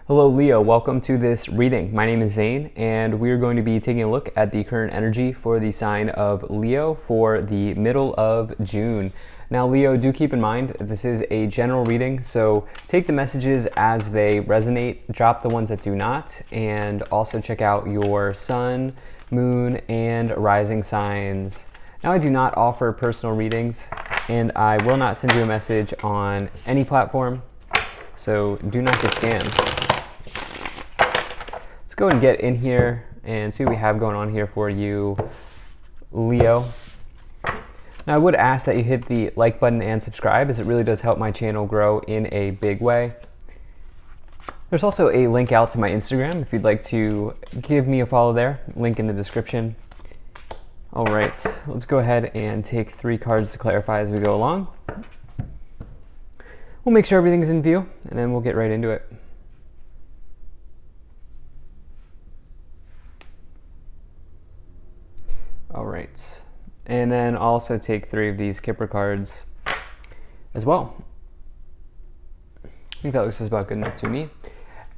Hello Leo, welcome to this reading. My name is Zane and we're going to be taking a look at the current energy for the sign of Leo for the middle of June. Now Leo, do keep in mind this is a general reading, so take the messages as they resonate, drop the ones that do not, and also check out your sun, moon, and rising signs. Now I do not offer personal readings and I will not send you a message on any platform, so do not get scammed. Let's go and get in here and see what we have going on here for you, Leo. Now I would ask that you hit the like button and subscribe, as it really does help my channel grow in a big way. There's also a link out to my Instagram if you'd like to give me a follow there, link in the description. All right, let's go ahead and take 3 cards to clarify as we go along. We'll make sure everything's in view and then we'll get right into it. All right, and then also take 3 of these Kipper cards as well. I think that looks just about good enough to me.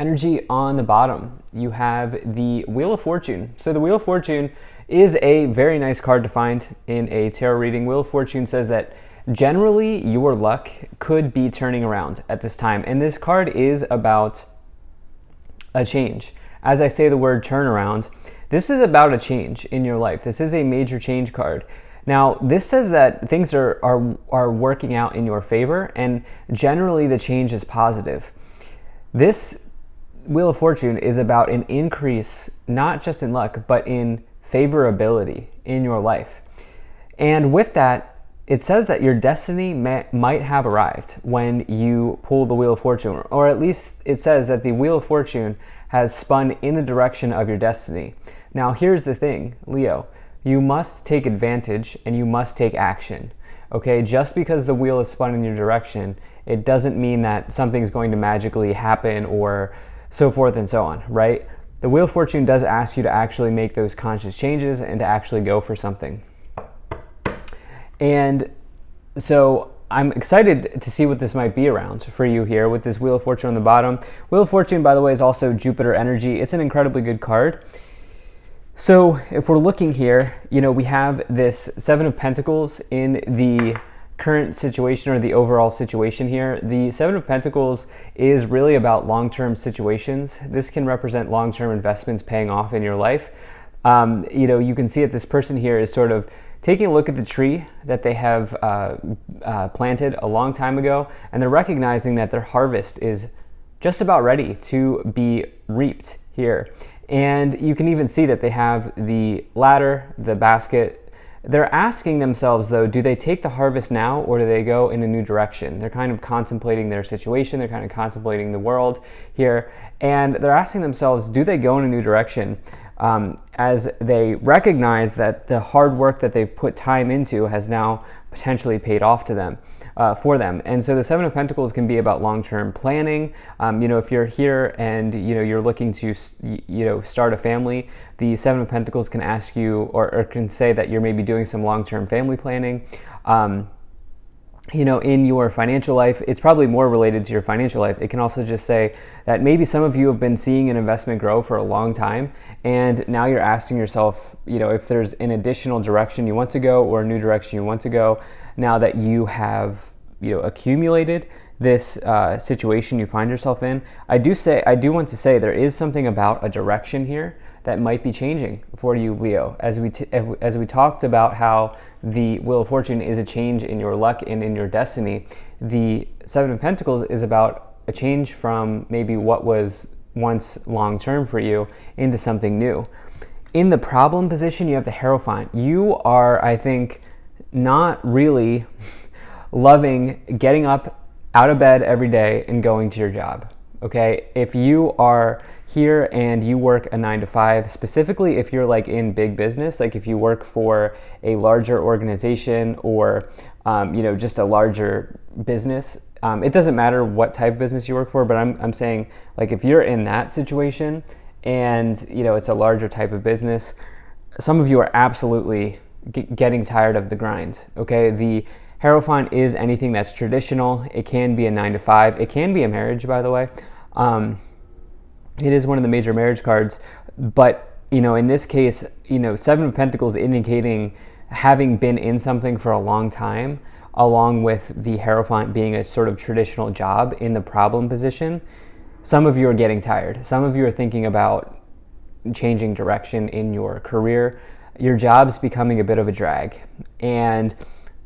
Energy on the bottom, you have the Wheel of Fortune. So the Wheel of Fortune is a very nice card to find in a tarot reading. Wheel of Fortune says that generally your luck could be turning around at this time. And this card is about a change. As I say the word turnaround, this is about a change in your life. This is a major change card. Now, this says that things are working out in your favor, and generally the change is positive. This Wheel of Fortune is about an increase, not just in luck, but in favorability in your life. And with that, it says that your destiny might have arrived when you pull the Wheel of Fortune, or at least it says that the Wheel of Fortune has spun in the direction of your destiny. Now, here's the thing, Leo, you must take advantage and you must take action. Okay, just because the wheel is spun in your direction, it doesn't mean that something's going to magically happen or so forth and so on, right? The Wheel of Fortune does ask you to actually make those conscious changes and to actually go for something. And so I'm excited to see what this might be around for you here with this Wheel of Fortune on the bottom. Wheel of Fortune, by the way, is also Jupiter energy. It's an incredibly good card. So if we're looking here, you know, we have this 7 of Pentacles in the current situation or the overall situation here. The 7 of Pentacles is really about long-term situations. This can represent long-term investments paying off in your life. You know, you can see that this person here is sort of taking a look at the tree that they have planted a long time ago, and they're recognizing that their harvest is just about ready to be reaped here. And you can even see that they have the ladder, the basket. They're asking themselves, though, do they take the harvest now or do they go in a new direction? They're kind of contemplating their situation. They're kind of contemplating the world here. And they're asking themselves, do they go in a new direction? As they recognize that the hard work that they've put time into has now potentially paid off to them, for them. And so the 7 of Pentacles can be about long-term planning. You know, if you're here and, you know, you're looking to, you know, start a family, the 7 of Pentacles can ask you or can say that you're maybe doing some long-term family planning. You know, in your financial life, it's probably more related to your financial life. It can also just say that maybe some of you have been seeing an investment grow for a long time, and now you're asking yourself, you know, if there's an additional direction you want to go or a new direction you want to go, now that you have, you know, accumulated this situation you find yourself in. I do want to say there is something about a direction here that might be changing for you, Leo. As we talked about how the Wheel of Fortune is a change in your luck and in your destiny, the 7 of Pentacles is about a change from maybe what was once long-term for you into something new. In the problem position, you have the Hierophant. You are, I think, not really loving getting up out of bed every day and going to your job. Okay, if you are here and you work a 9 to 5, specifically if you're like in big business, like if you work for a larger organization or you know, just a larger business, it doesn't matter what type of business you work for, but I'm saying, like, if you're in that situation and, you know, it's a larger type of business, some of you are absolutely getting tired of the grind. Okay, the Hierophant is anything that's traditional. It can be a 9 to 5. It can be a marriage, by the way. It is one of the major marriage cards, but in this case, Seven of Pentacles indicating having been in something for a long time, along with the Hierophant being a sort of traditional job in the problem position. Some of you are getting tired. Some of you are thinking about changing direction in your career. Your job's becoming a bit of a drag. And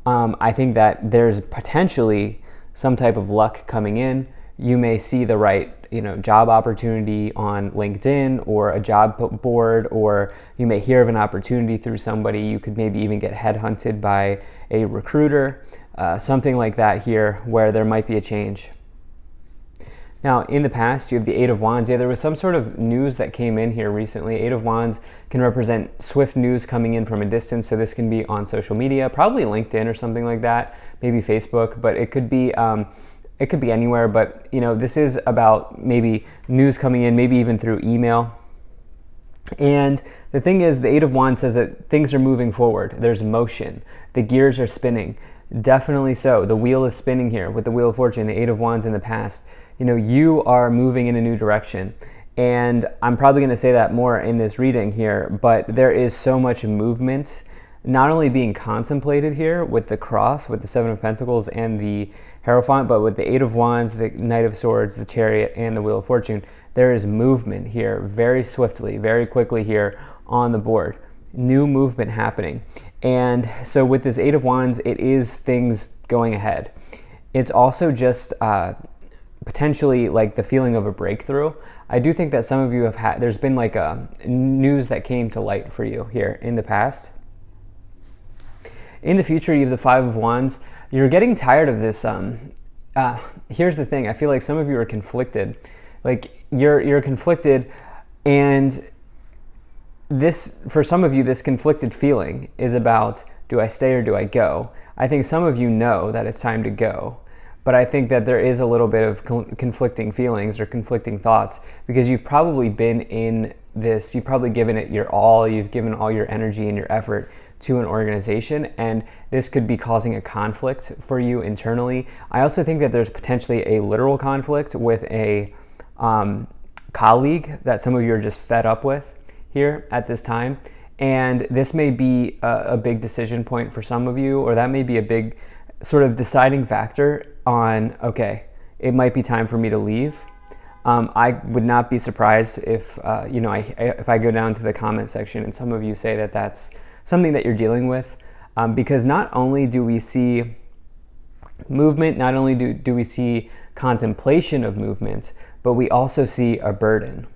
I think that there's potentially some type of luck coming in. You may see the right job opportunity on LinkedIn or a job board, or you may hear of an opportunity through somebody. You could maybe even get headhunted by a recruiter, something like that here, where there might be a change. Now, in the past, you have the Eight of Wands. Yeah, there was some sort of news that came in here recently. Eight of Wands can represent swift news coming in from a distance, so this can be on social media, probably LinkedIn or something like that, maybe Facebook, but it could be anywhere. But this is about maybe news coming in, maybe even through email. And the thing is, the Eight of Wands says that things are moving forward. There's motion. The gears are spinning. Definitely so. The wheel is spinning here with the Wheel of Fortune, the Eight of Wands in the past. You are moving in a new direction. And I'm probably going to say that more in this reading here, but there is so much movement not only being contemplated here with the cross, with the Seven of Pentacles and the Hierophant, but with the Eight of Wands, the Knight of Swords, the Chariot, and the Wheel of Fortune. There is movement here very swiftly, very quickly here on the board. New movement happening. And so with this Eight of Wands, it is things going ahead. It's also just potentially like the feeling of a breakthrough. I do think that some of you have had, there's been like a news that came to light for you here in the past. In the future, you have the Five of Wands. You're getting tired of this. Here's the thing. I feel like some of you are conflicted. Like you're conflicted, and this, for some of you, this conflicted feeling is about, do I stay or do I go? I think some of you know that it's time to go. But I think that there is a little bit of conflicting feelings or conflicting thoughts, because you've probably been in this, you've probably given it your all, you've given all your energy and your effort to an organization, and this could be causing a conflict for you internally. I also think that there's potentially a literal conflict with a colleague that some of you are just fed up with here at this time. And this may be a big decision point for some of you, or that may be a big sort of deciding factor on, okay, it might be time for me to leave. I would not be surprised if, if I go down to the comment section and some of you say that that's something that you're dealing with, because not only do we see movement, not only do we see contemplation of movement, but we also see a burden.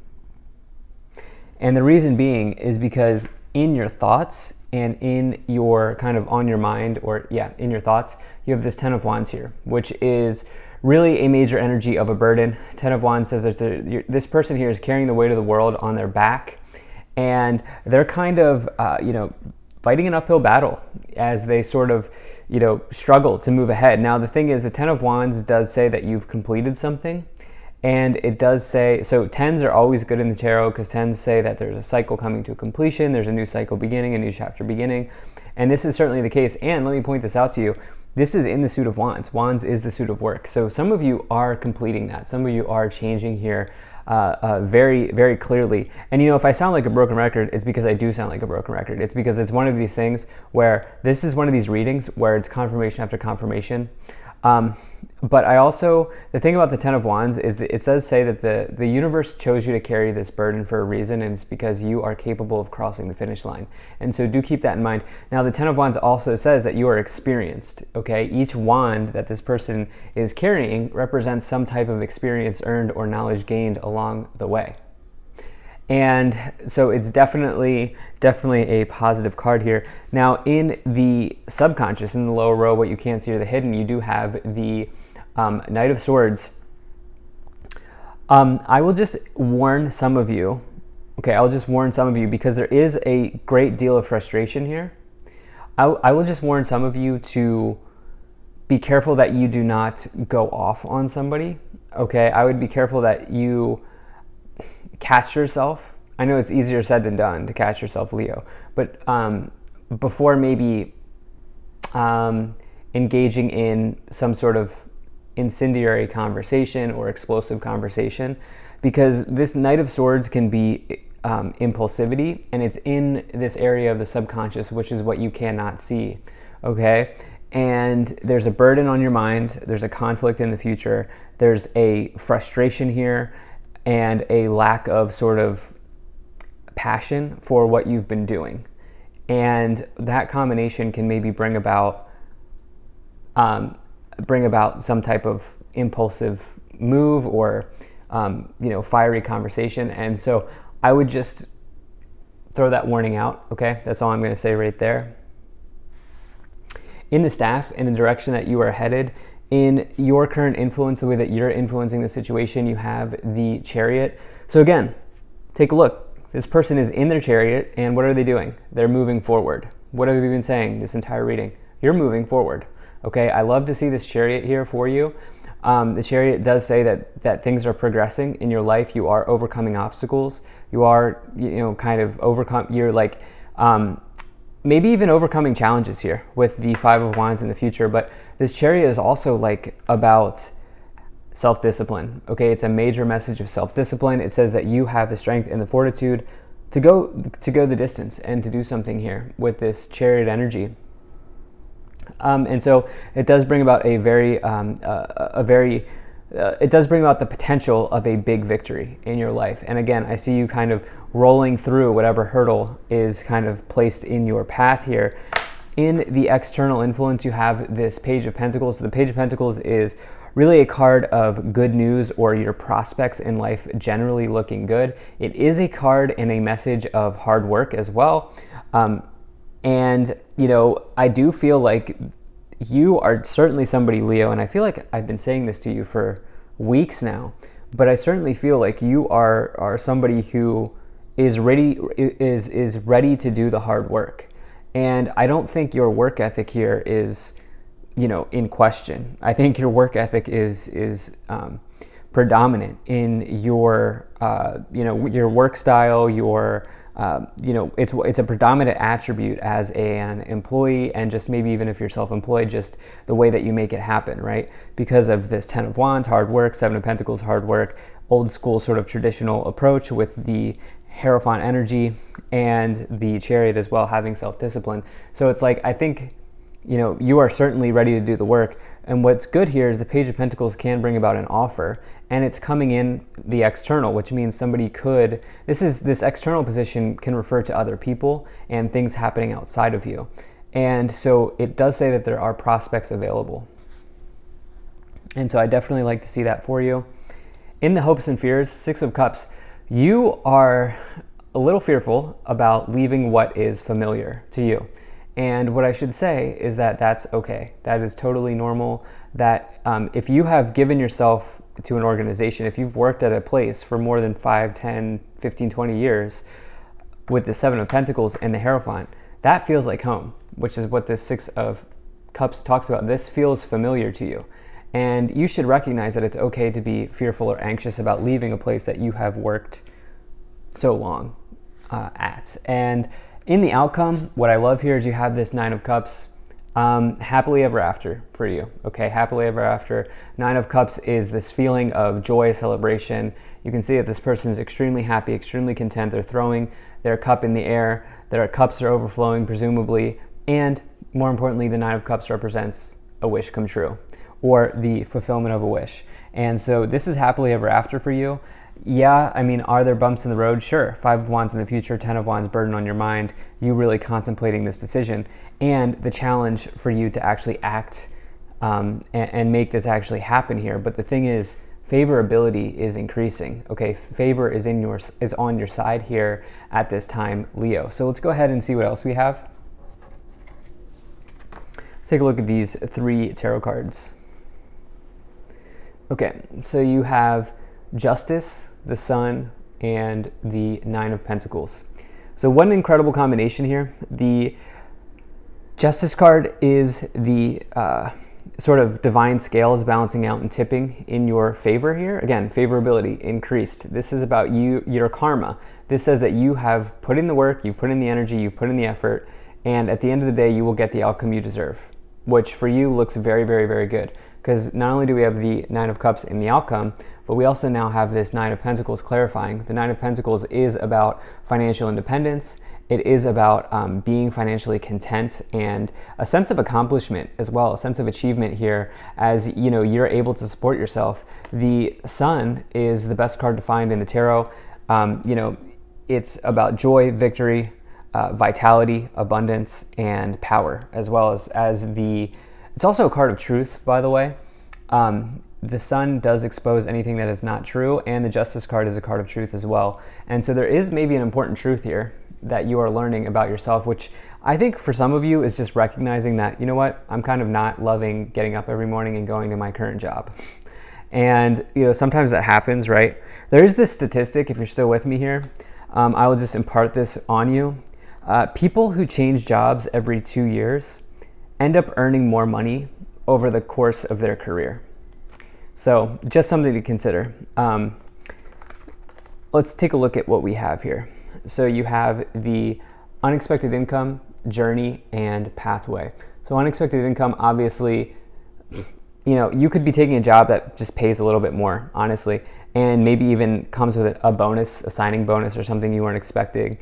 And the reason being is because in your thoughts and in your kind of on your mind, or in your thoughts, you have this Ten of Wands here, which is really a major energy of a burden. Ten of Wands says that this person here is carrying the weight of the world on their back, and they're kind of, fighting an uphill battle as they sort of, struggle to move ahead. Now, the thing is, the Ten of Wands does say that you've completed something. And it does say, so tens are always good in the tarot, because tens say that there's a cycle coming to a completion, there's a new cycle beginning, a new chapter beginning. And this is certainly the case. And let me point this out to you. This is in the suit of Wands. Wands is the suit of work. So some of you are completing that. Some of you are changing here very, very clearly. And if I sound like a broken record, it's because I do sound like a broken record. It's because it's one of these things where this is one of these readings where it's confirmation after confirmation. But I also, the thing about the Ten of Wands is that it does say that the universe chose you to carry this burden for a reason, and it's because you are capable of crossing the finish line. And so do keep that in mind. Now, the Ten of Wands also says that you are experienced, okay? Each wand that this person is carrying represents some type of experience earned or knowledge gained along the way. And so it's definitely a positive card here. Now, in the subconscious, in the lower row, what you can't see or the hidden, you do have the Knight of Swords. I will just warn some of you. Okay, I'll just warn some of you, because there is a great deal of frustration here. I will just warn some of you to be careful that you do not go off on somebody. Okay, I would be careful that you catch yourself. I know it's easier said than done to catch yourself, Leo, but before maybe engaging in some sort of incendiary conversation or explosive conversation, because this Knight of Swords can be impulsivity, and it's in this area of the subconscious, which is what you cannot see, okay? And there's a burden on your mind, there's a conflict in the future, there's a frustration here, and a lack of sort of passion for what you've been doing. And that combination can maybe bring about some type of impulsive move or fiery conversation. And so I would just throw that warning out, okay? That's all I'm going to say right there. In the staff, in the direction that you are headed, in your current influence, the way that you're influencing the situation, you have the Chariot. So again, take a look. This person is in their Chariot, and what are they doing? They're moving forward. What have we been saying this entire reading? You're moving forward, okay? I love to see this Chariot here for you. The Chariot does say that things are progressing in your life. You are overcoming obstacles. You are, you're like, maybe even overcoming challenges here with the Five of Wands in the future. But this Chariot is also like about self-discipline, okay? It's a major message of self-discipline. It says that you have the strength and the fortitude to go the distance and to do something here with this Chariot energy. And so it does bring about it does bring about the potential of a big victory in your life. And again, I see you kind of rolling through whatever hurdle is kind of placed in your path here. In the external influence, you have this Page of Pentacles. So the Page of Pentacles is really a card of good news, or your prospects in life generally looking good. It is a card and a message of hard work as well. And, I do feel like you are certainly somebody, Leo, and I feel like I've been saying this to you for weeks now, but I certainly feel like you are somebody who is ready to do the hard work. And I don't think your work ethic here is, in question. I think your work ethic is predominant in your, your work style, your, it's a predominant attribute as an employee, and just maybe even if you're self-employed, just the way that you make it happen, right? Because of this Ten of Wands, hard work, Seven of Pentacles, hard work, old school sort of traditional approach with the Hierophant energy, and the Chariot as well, having self-discipline. So it's like, I think, you are certainly ready to do the work. And what's good here is the Page of Pentacles can bring about an offer, and it's coming in the external, which means somebody could, this external position can refer to other people and things happening outside of you. And so it does say that there are prospects available. And so I definitely like to see that for you. In the hopes and fears, Six of Cups, you are a little fearful about leaving what is familiar to you. And what I should say is that that's okay. That is totally normal. That if you have given yourself to an organization, if you've worked at a place for more than 5, 10, 15, 20 years with the Seven of Pentacles and the Hierophant, that feels like home, which is what this Six of Cups talks about. This feels familiar to you. And you should recognize that it's okay to be fearful or anxious about leaving a place that you have worked so long at. And in the outcome, what I love here is you have this Nine of Cups, happily ever after for you, okay? Happily ever after. Nine of Cups is this feeling of joy, celebration. You can see that this person is extremely happy, extremely content. They're throwing their cup in the air. Their cups are overflowing, presumably. And more importantly, the Nine of Cups represents a wish come true, or the fulfillment of a wish. And so this is happily ever after for you. Yeah, I mean, are there bumps in the road? Sure. Five of Wands in the future, Ten of Wands burden on your mind, you really contemplating this decision, and the challenge for you to actually act and make this actually happen here. But the thing is, favorability is increasing, okay? Favor is on your side here at this time, Leo. So let's go ahead and see what else we have. Let's take a look at these 3 tarot cards. Okay, so you have Justice, the Sun, and the Nine of Pentacles. So what an incredible combination here. The Justice card is the sort of divine scales balancing out and tipping in your favor here. Again, favorability increased. This is about you, your karma. This says that you have put in the work, you've put in the energy, you've put in the effort, and at the end of the day, you will get the outcome you deserve. which for you looks very, very, very good. Because not only do we have the Nine of Cups in the outcome, but we also now have this Nine of Pentacles clarifying. The Nine of Pentacles is about financial independence. It is about being financially content and a sense of accomplishment as well, a sense of achievement here as you're able to support yourself. The Sun is the best card to find in the tarot. It's about joy, victory, vitality, abundance, and power, as well as it's also a card of truth, by the way. The Sun does expose anything that is not true, and the Justice card is a card of truth as well. And so there is maybe an important truth here that you are learning about yourself, which I think for some of you is just recognizing that, you know what, I'm kind of not loving getting up every morning and going to my current job. And sometimes that happens, right? There is this statistic, if you're still with me here, I will just impart this on you. People who change jobs every 2 years end up earning more money over the course of their career. So just something to consider. Let's take a look at what we have here. So you have the unexpected income, journey, and pathway. So unexpected income, obviously, you could be taking a job that just pays a little bit more, honestly, and maybe even comes with a bonus, a signing bonus or something you weren't expecting.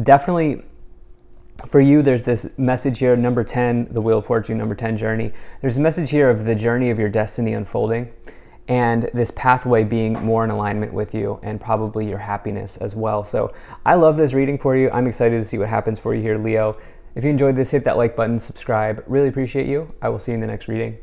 Definitely for you, there's this message here, number 10, the Wheel of Fortune, number 10 journey. There's a message here of the journey of your destiny unfolding and this pathway being more in alignment with you and probably your happiness as well. So I love this reading for you. I'm excited to see what happens for you here, Leo. If you enjoyed this, hit that like button, subscribe. Really appreciate you. I will see you in the next reading.